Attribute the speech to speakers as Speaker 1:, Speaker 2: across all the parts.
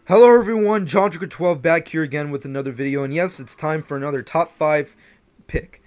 Speaker 1: Hello everyone, John12 back here again with another video, and yes, it's time for another top 5 pick.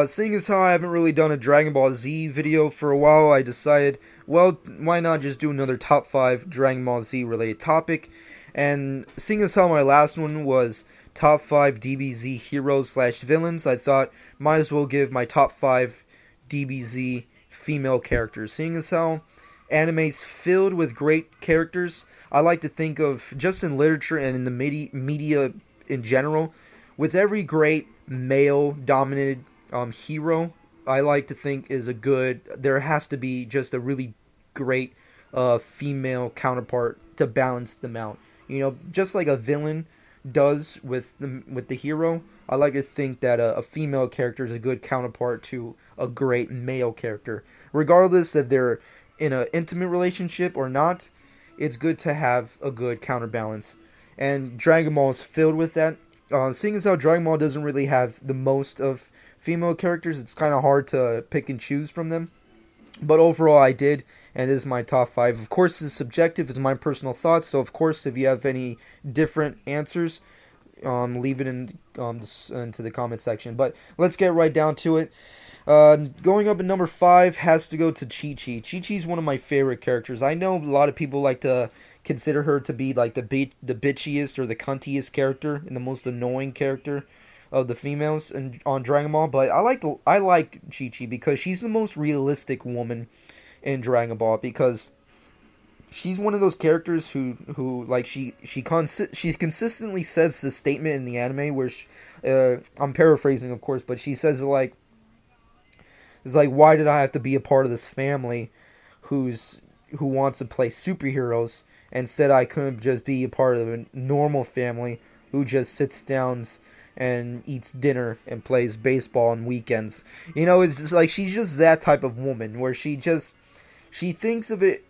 Speaker 1: Seeing as how I haven't really done a Dragon Ball Z video for a while, I decided, well, why not just do another top 5 Dragon Ball Z related topic, and seeing as how my last one was top 5 DBZ heroes slash villains, I thought might as well give my top 5 DBZ female characters. Seeing as how anime's filled with great characters, I like to think of, just in literature and in the media in general, with every great male-dominated hero, I like to think there has to be just a really great female counterpart to balance them out. You know, just like a villain does with the hero, I like to think that a female character is a good counterpart to a great male character. Regardless if they're in an intimate relationship or not, it's good to have a good counterbalance. And Dragon Ball is filled with that. Seeing as how Dragon Ball doesn't really have the most of female characters, it's kind of hard to pick and choose from them. But overall, I did, and this is my top 5. Of course, this is subjective, it's my personal thoughts, so of course, if you have any different answers, leave it into the comment section. But let's get right down to it. Going up at number 5 has to go to Chi-Chi. Chi-Chi's one of my favorite characters. I know a lot of people like to consider her to be like the bitchiest or the cuntiest character and the most annoying character of the females on Dragon Ball, but I like Chi-Chi because she's the most realistic woman in Dragon Ball, because she's one of those characters who like she consistently says the statement in the anime where I'm paraphrasing, of course, but she says it's like, why did I have to be a part of this family who wants to play superheroes? Instead, I couldn't just be a part of a normal family who just sits down and eats dinner and plays baseball on weekends. You know, it's just like, she's just that type of woman where she thinks of it.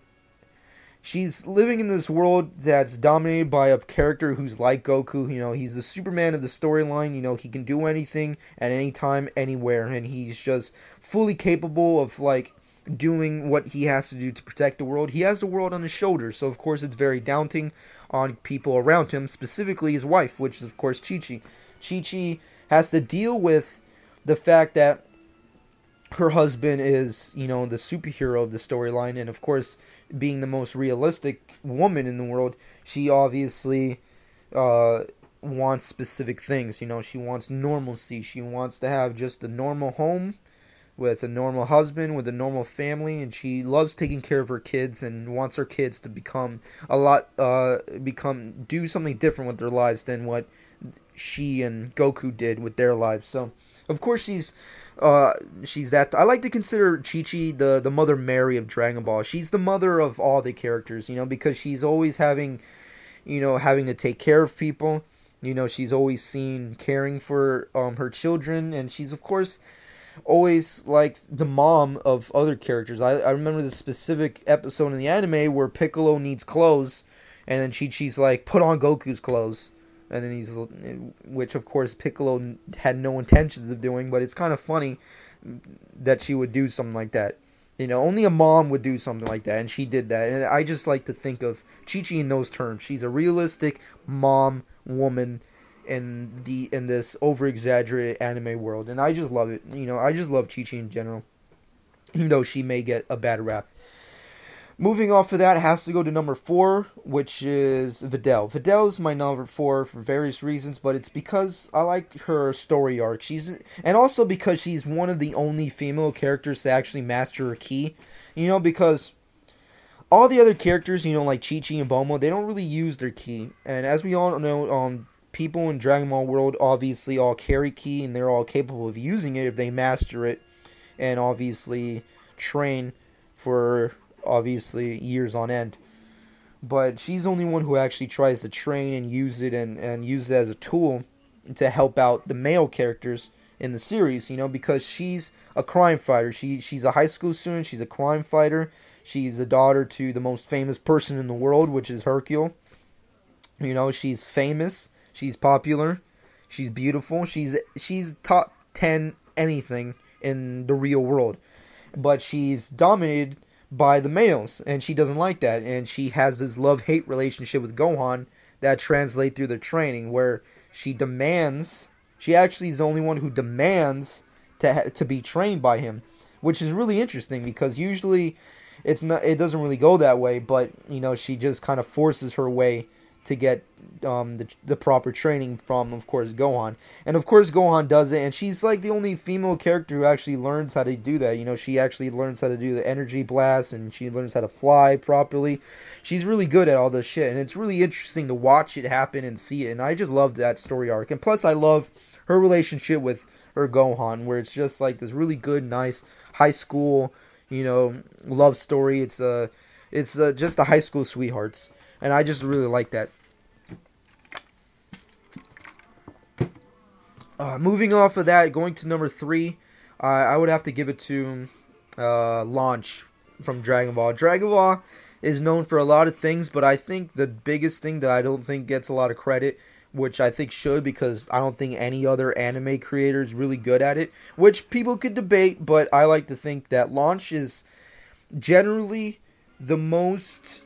Speaker 1: She's living in this world that's dominated by a character who's like Goku. You know, he's the Superman of the storyline. You know, he can do anything at any time, anywhere, and he's just fully capable of, like, doing what he has to do to protect the world. He has the world on his shoulders, so of course it's very daunting on people around him, specifically his wife, which is of course Chi-Chi. Chi-Chi has to deal with the fact that her husband is, you know, the superhero of the storyline, and of course, being the most realistic woman in the world, she obviously wants specific things. You know, she wants normalcy. She wants to have just a normal home with a normal husband, with a normal family, and she loves taking care of her kids and wants her kids to become do something different with their lives than what she and Goku did with their lives. So, of course, she's that. I like to consider Chi-Chi the Mother Mary of Dragon Ball. She's the mother of all the characters, you know, because she's always having to take care of people. You know, she's always seen caring for her children, and she's of course always like the mom of other characters. I remember the specific episode in the anime where Piccolo needs clothes, and then Chi-Chi's like, put on Goku's clothes. And then which of course Piccolo had no intentions of doing, but it's kind of funny that she would do something like that. You know, only a mom would do something like that, and she did that. And I just like to think of Chi-Chi in those terms. She's a realistic mom woman in this over-exaggerated anime world, and I just love it. You know, I just love Chi-Chi in general, even though she may get a bad rap. Moving off of that, it has to go to number 4, which is Vidal. Vidal is my number 4 for various reasons, but it's because I like her story arc. And also because she's one of the only female characters to actually master her ki. You know, because all the other characters, you know, like Chi-Chi and Boma, they don't really use their ki. And as we all know, people in Dragon Ball world obviously all carry ki, and they're all capable of using it if they master it, and obviously train for obviously years on end. But she's the only one who actually tries to train and use it and use it as a tool to help out the male characters in the series, you know, because she's a crime fighter. She's a high school student, she's a crime fighter, she's the daughter to the most famous person in the world, which is Hercule. You know, she's famous, she's popular, she's beautiful, she's top 10 anything in the real world. But she's dominated by the males, and she doesn't like that, and she has this love-hate relationship with Gohan that translate through the training, where she demands. She actually is the only one who demands to be trained by him, which is really interesting because usually it doesn't really go that way. But she just kind of forces her way to get the proper training from, of course, Gohan. And of course Gohan does it, and she's like the only female character who actually learns how to do that. She actually learns how to do the energy blast, and she learns how to fly properly. She's really good at all this shit, and it's really interesting to watch it happen and see it, and I just love that story arc. And plus I love her relationship with her Gohan, where it's just like this really good, nice high school love story. It's just the high school sweethearts, and I just really like that. Moving off of that, going to number 3, I would have to give it to Launch from Dragon Ball. Dragon Ball is known for a lot of things, but I think the biggest thing that I don't think gets a lot of credit, which I think should, because I don't think any other anime creator is really good at it, which people could debate, but I like to think that Launch is generally the most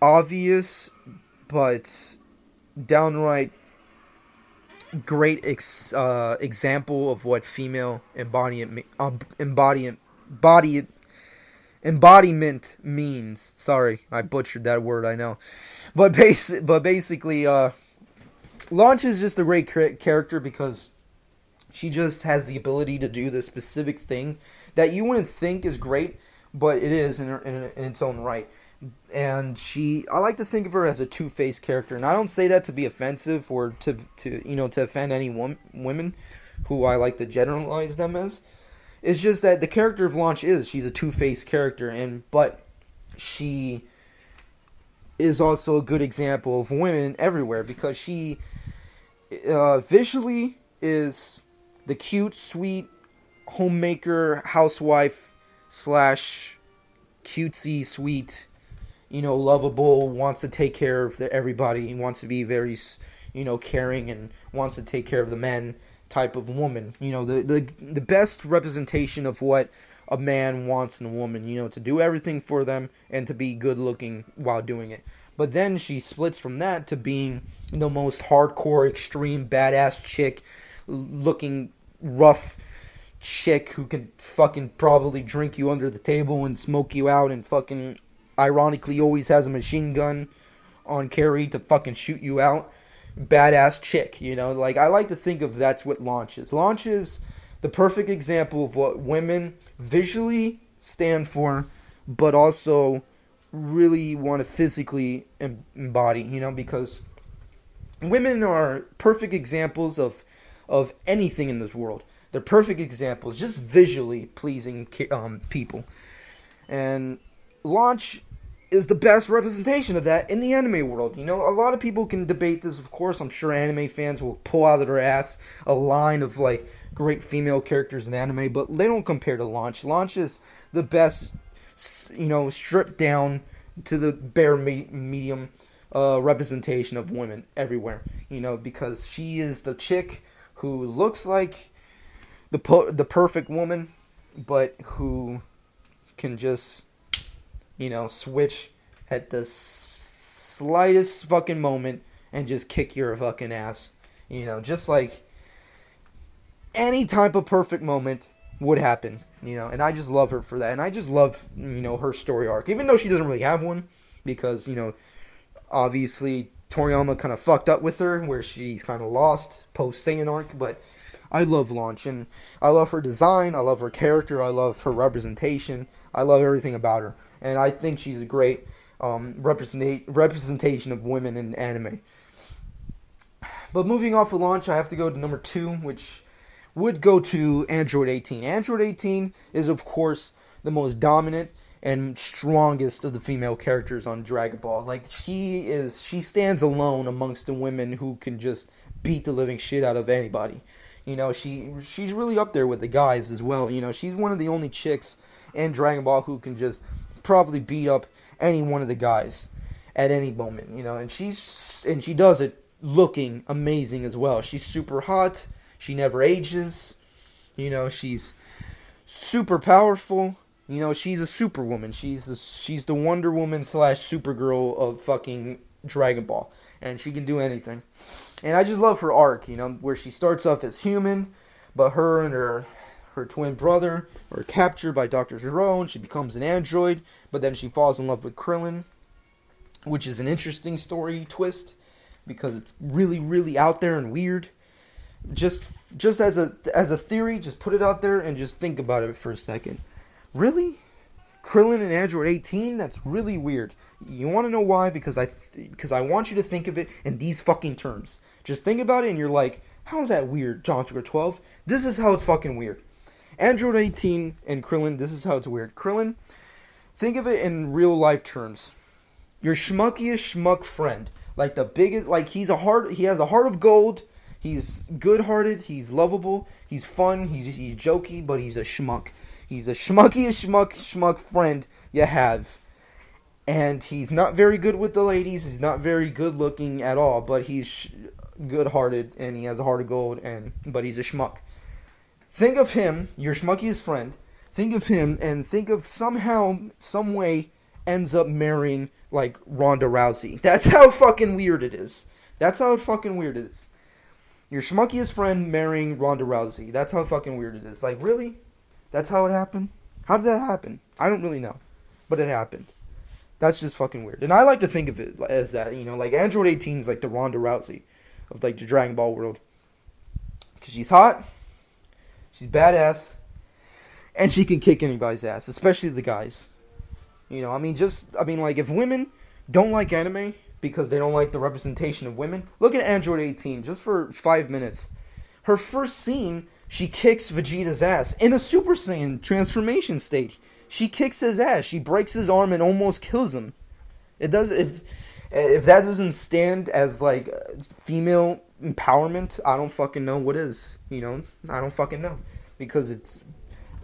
Speaker 1: obvious but downright great example of what female embodiment means. Sorry, I butchered that word, I know. But basically, Launch is just a great character because she just has the ability to do this specific thing that you wouldn't think is great, but it is in its own right. And I like to think of her as a two-faced character, and I don't say that to be offensive or to offend any women who I like to generalize them as. It's just that the character of Launch she's a two-faced character, but she is also a good example of women everywhere, because she visually is the cute, sweet homemaker, housewife / cutesy, sweet, lovable, wants to take care of everybody, wants to be very, caring, and wants to take care of the men type of woman. The best representation of what a man wants in a woman, to do everything for them and to be good looking while doing it. But then she splits from that to being the most hardcore, extreme, badass chick, looking rough chick who can fucking probably drink you under the table and smoke you out, and fucking ironically always has a machine gun on carry to fucking shoot you out. Badass chick, like, I like to think of that's what Launch is. Launch is the perfect example of what women visually stand for, but also really want to physically embody, because women are perfect examples of anything in this world. They're perfect examples, just visually pleasing people. And Launch is the best representation of that in the anime world. A lot of people can debate this, of course. I'm sure anime fans will pull out of their ass a line of, like, great female characters in anime, but they don't compare to Launch. Launch is the best, stripped down to the bare medium representation of women everywhere. Because she is the chick who looks like the perfect woman, but who can just switch at the slightest fucking moment and just kick your fucking ass. Just like any type of perfect moment would happen. And I just love her for that. And I just love, her story arc. Even though she doesn't really have one, because, obviously Toriyama kind of fucked up with her, where she's kind of lost post-Saiyan arc, but I love Launch, and I love her design, I love her character, I love her representation, I love everything about her. And I think she's a great representation of women in anime. But moving off of Launch, I have to go to number 2, which would go to Android 18. Android 18 is, of course, the most dominant and strongest of the female characters on Dragon Ball. Like, she stands alone amongst the women who can just beat the living shit out of anybody. She's really up there with the guys as well. She's one of the only chicks in Dragon Ball who can just probably beat up any one of the guys at any moment, and she does it looking amazing as well. She's super hot, she never ages, she's super powerful, You know, she's a superwoman. She's the Wonder Woman slash Supergirl of fucking Dragon Ball, and she can do anything. And I just love her arc, you know, where she starts off as human, but her and her twin brother are captured by Dr. Gero, and she becomes an android, but then she falls in love with Krillin, which is an interesting story twist, because it's really, really out there and weird. Just as a theory, just put it out there and just think about it for a second. Really? Krillin and Android 18? That's really weird. You want to know why? Because I want you to think of it in these fucking terms. Just think about it and you're like, how is that weird, John Sugar 12? This is how it's fucking weird. Android 18 and Krillin, this is how it's weird. Krillin, think of it in real life terms. Your schmuckiest schmuck friend. Like the biggest, like he has a heart of gold. He's good-hearted, he's lovable, he's fun, he's jokey, but he's a schmuck. He's the schmuckiest schmuck friend you have. And he's not very good with the ladies, he's not very good-looking at all, but he's good-hearted, and he has a heart of gold, but he's a schmuck. Think of him, your schmuckiest friend, think of him, and think of somehow, some way, ends up marrying, like, Ronda Rousey. That's how fucking weird it is. That's how fucking weird it is. Your schmuckiest friend marrying Ronda Rousey. That's how fucking weird it is. Like, really? That's how it happened? How did that happen? I don't really know. But it happened. That's just fucking weird. And I like to think of it as that, you know, like Android 18 is like the Ronda Rousey of like the Dragon Ball world. Because she's hot, she's badass, and she can kick anybody's ass, especially the guys. You know, like if women don't like anime because they don't like the representation of women, look at Android 18 just for 5 minutes. Her first scene, she kicks Vegeta's ass in a Super Saiyan transformation state. She kicks his ass. She breaks his arm and almost kills him. It does. If that doesn't stand as like female empowerment, I don't fucking know what is. You know, I don't fucking know, because it's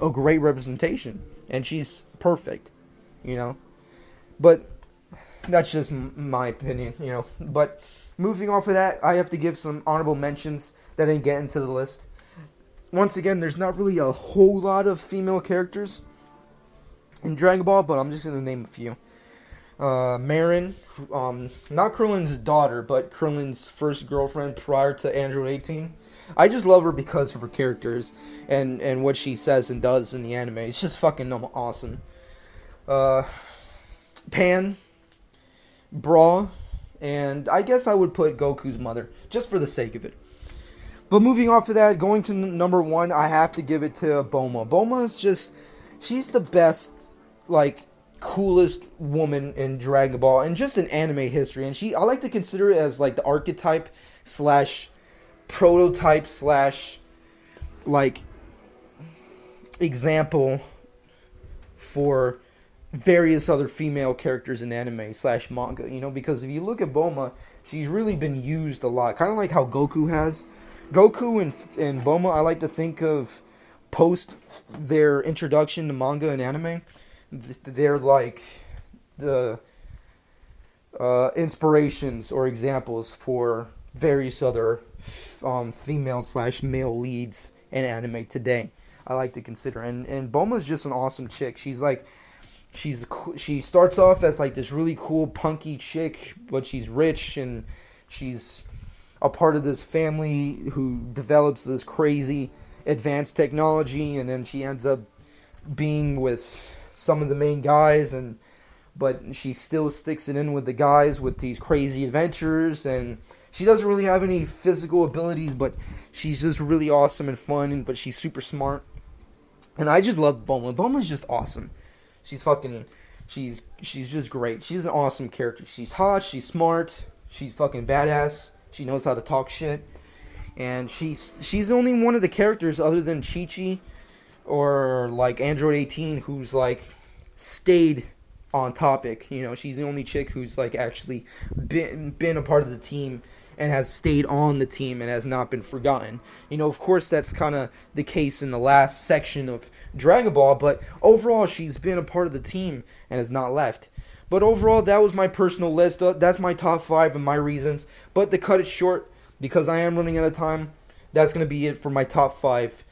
Speaker 1: a great representation and she's perfect. You know, but that's just my opinion. You know, but moving off of that, I have to give some honorable mentions that didn't get into the list. Once again, there's not really a whole lot of female characters in Dragon Ball, but I'm just going to name a few. Marin, not Krillin's daughter, but Krillin's first girlfriend prior to Android 18. I just love her because of her characters and what she says and does in the anime. It's just fucking awesome. Pan, Bra, and I guess I would put Goku's mother, just for the sake of it. But moving off of that, going to number one, I have to give it to Boma. Boma is just, she's the best, like, coolest woman in Dragon Ball, and just in anime history. And I like to consider it as, like, the archetype slash prototype slash, like, example for various other female characters in anime slash manga, you know, because if you look at Boma, she's really been used a lot, kind of like how Goku has. Goku and Boma, I like to think of post their introduction to manga and anime, they're like the inspirations or examples for various other female slash male leads in anime today. I like to consider, and Boma's just an awesome chick. She's like, she starts off as like this really cool punky chick, but she's rich and she's a part of this family who develops this crazy advanced technology, and then she ends up being with some of the main guys, but she still sticks it in with the guys with these crazy adventures, and she doesn't really have any physical abilities, but she's just really awesome and fun, but she's super smart. And I just love Boma. Boma's just awesome. She's just great. She's an awesome character. She's hot, she's smart, she's fucking badass. She knows how to talk shit. And she's only one of the characters other than Chi-Chi or like Android 18 who's like stayed on topic. You know, she's the only chick who's like actually been a part of the team and has stayed on the team and has not been forgotten. You know, of course that's kind of the case in the last section of Dragon Ball, but overall she's been a part of the team and has not left. But overall, that was my personal list. That's my top 5 and my reasons. But to cut it short, because I am running out of time, that's going to be it for my top 5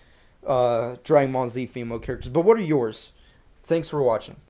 Speaker 1: Dragon Ball Z female characters. But what are yours? Thanks for watching.